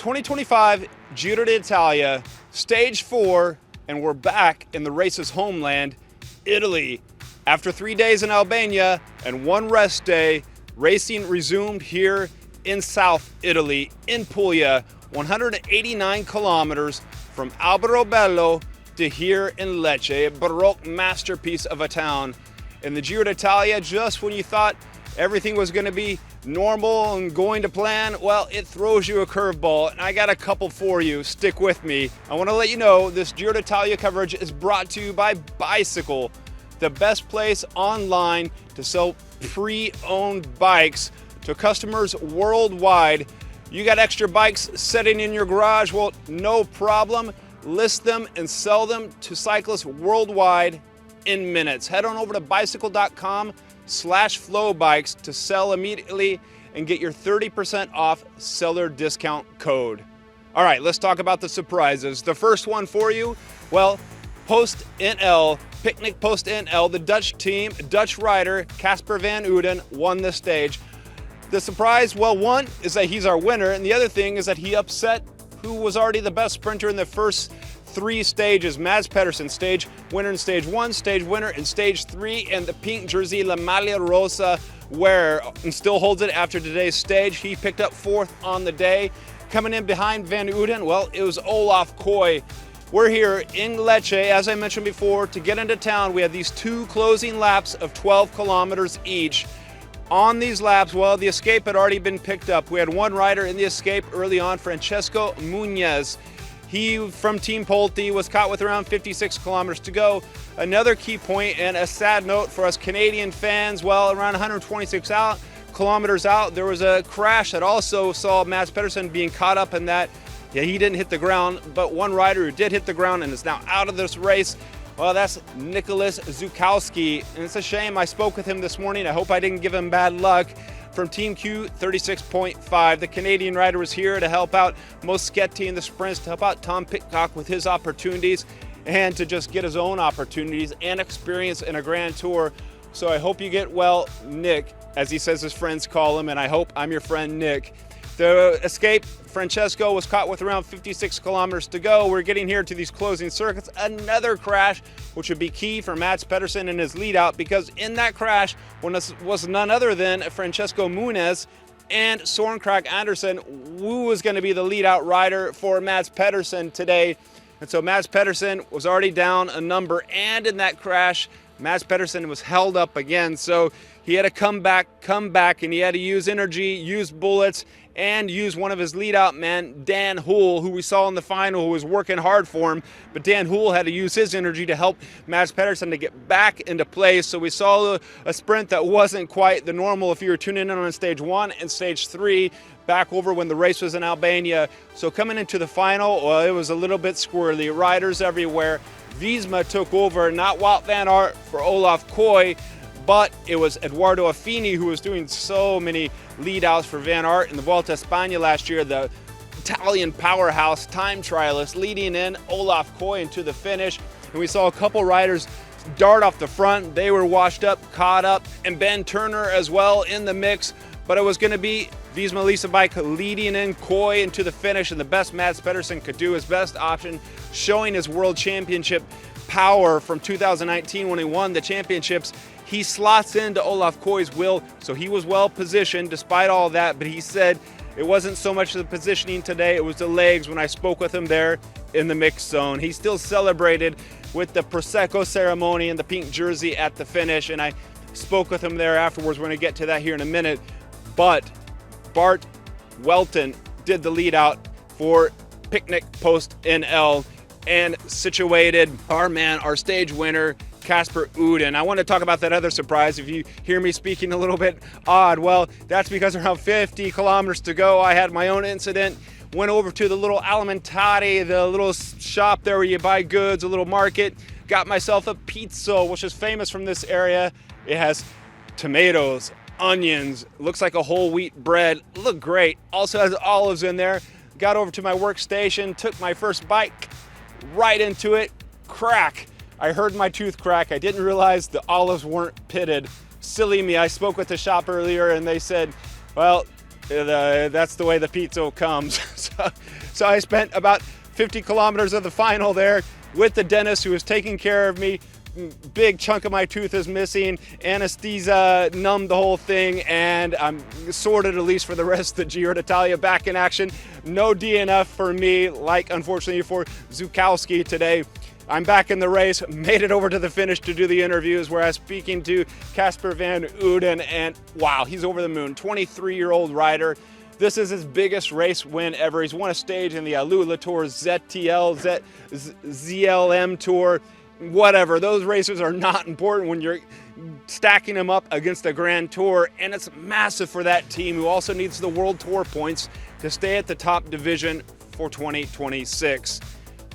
2025 Giro d'Italia, Stage 4, and we're back in the race's homeland, Italy. After 3 days in Albania and one rest day, racing resumed here in South Italy, in Puglia, 189 kilometers from Alberobello to here in Lecce, a Baroque masterpiece of a town. In the Giro d'Italia, just when you thought everything was going to be normal and going to plan, well, it throws you a curveball, and I got a couple for you. Stick with me. I want to let you know this Giro d'Italia coverage is brought to you by Bicycle, the best place online to sell pre-owned bikes to customers worldwide. You got extra bikes sitting in your garage? Well, no problem. List them and sell them to cyclists worldwide in minutes. Head on over to bicycle.com/FloBikes to sell immediately and get your 30% off seller discount code. All right, let's talk about the surprises. The first one for you, well, Post NL, Picnic Post NL, the Dutch team, Dutch rider Casper van Uden won this stage. The surprise, well, one is that he's our winner, and the other thing is that he upset who was already the best sprinter in the first three stages. Mads Pedersen, stage winner in stage 1, stage winner in stage 3, and the pink jersey La Maglia Rosa wearer, and still holds it after today's stage. He picked up 4th on the day. Coming in behind Van Uden, well, it was Olaf Koy. We're here in Lecce, as I mentioned before. To get into town, we have these 2 closing laps of 12 kilometers each. On these laps, well, the escape had already been picked up. We had one rider in the escape early on, Francesco Muniz. He, from Team Pulte, was caught with around 56 kilometers to go. Another key point and a sad note for us Canadian fans, well, around 126 kilometers out, there was a crash that also saw Mads Pedersen being caught up in that. Yeah, he didn't hit the ground, but one rider who did hit the ground and is now out of this race, well, that's Nicholas Zukowski, and it's a shame. I spoke with him this morning. I hope I didn't give him bad luck. From Team Q 36.5, the Canadian rider was here to help out Moschetti in the sprints, to help out Tom Pidcock with his opportunities, and to just get his own opportunities and experience in a Grand Tour. So I hope you get well, Nick, as he says his friends call him, and I hope I'm your friend, Nick. The escape, Francesco was caught with around 56 kilometers to go. We're getting here to these closing circuits. Another crash, which would be key for Mads Pedersen in his lead out, because in that crash was none other than Francesco Muniz and Søren Kragh Andersen, who was going to be the lead out rider for Mads Pedersen today. And so Mads Pedersen was already down a number, and in that crash, Mads Pedersen was held up again. So he had to come back, and he had to use energy, use bullets, and use one of his lead-out men, Dan Houle, who we saw in the final, who was working hard for him. But Dan Houle had to use his energy to help Mads Pedersen to get back into place. So we saw a sprint that wasn't quite the normal if you were tuning in on stage 1 and stage 3, back over when the race was in Albania. So coming into the final, well, it was a little bit squirrely. Riders everywhere. Visma took over, not Wout van Aert for Olaf Koy, but it was Eduardo Affini who was doing so many lead-outs for Van Aert in the Vuelta a España last year, the Italian powerhouse time trialist, leading in Olaf Koy into the finish. And we saw a couple riders dart off the front. They were washed up, caught up, and Ben Turner as well in the mix. But it was going to be Visma Lease Bike leading in Koy into the finish, and the best Mads Pedersen could do, his best option, showing his world championship power from 2019 when he won the championships. He slots into Olaf Koy's wheel, so he was well positioned despite all that, but he said it wasn't so much the positioning today, it was the legs when I spoke with him there in the mixed zone. He still celebrated with the Prosecco ceremony and the pink jersey at the finish, and I spoke with him there afterwards. We're going to get to that here in a minute. But Bart Welton did the lead out for Picnic Post NL and situated our man, our stage winner, Casper Uden. I want to talk about that other surprise. If you hear me speaking a little bit odd, well, that's because around 50 kilometers to go, I had my own incident. Went over to the little Alimentari, the little shop there where you buy goods, a little market. Got myself a pizza, which is famous from this area. It has tomatoes, onions, looks like a whole wheat bread. Looked great. Also has olives in there. Got over to my workstation, took my first bite, right into it, crack. I heard my tooth crack. I didn't realize the olives weren't pitted. Silly me. I spoke with the shop earlier and they said, well, That's the way the pizza comes. So I spent about 50 kilometers of the final there with the dentist who was taking care of me. Big chunk of my tooth is missing, anesthesia numbed the whole thing, and I'm sorted at least for the rest of the Giro d'Italia. Back in action. No DNF for me, like unfortunately for Zukowski today. I'm back in the race, made it over to the finish to do the interviews where I was speaking to Casper van Uden, and wow, he's over the moon. 23-year-old rider. This is his biggest race win ever. He's won a stage in the Alula Tour, ZTL, ZLM Tour, whatever. Those races are not important when you're stacking them up against a Grand Tour, and it's massive for that team who also needs the World Tour points to stay at the top division for 2026.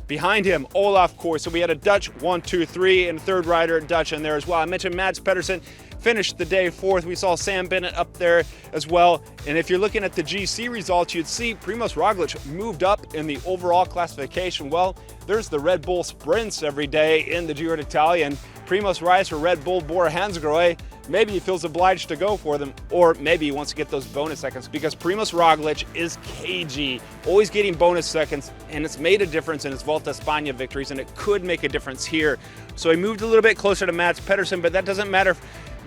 Behind him, Olaf Kooi. So we had a Dutch 1, 2, 3, and a third rider Dutch in there as well. I mentioned Mads Pedersen finished the day fourth. We saw Sam Bennett up there as well. And if you're looking at the GC results, you'd see Primož Roglič moved up in the overall classification. Well, there's the Red Bull sprints every day in the Giro d'Italia, and Primož rides for Red Bull Bora Hansgrohe. Maybe he feels obliged to go for them, or maybe he wants to get those bonus seconds because Primož Roglič is cagey, always getting bonus seconds, and it's made a difference in his Volta a España victories, and it could make a difference here. So he moved a little bit closer to Mads Pedersen, but that doesn't matter.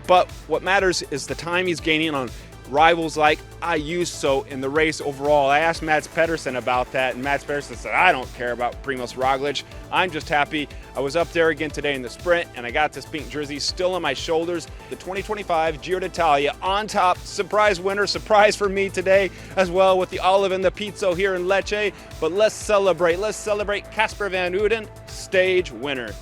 But what matters is the time he's gaining on rivals like Ayuso in the race overall. I asked Mads Pedersen about that, and Mads Pedersen said, I don't care about Primož Roglič. I'm just happy I was up there again today in the sprint, and I got this pink jersey still on my shoulders. The 2025 Giro d'Italia on top. Surprise winner, surprise for me today as well with the olive and the pizza here in Lecce. But let's celebrate. Let's celebrate Casper van Uden, stage winner.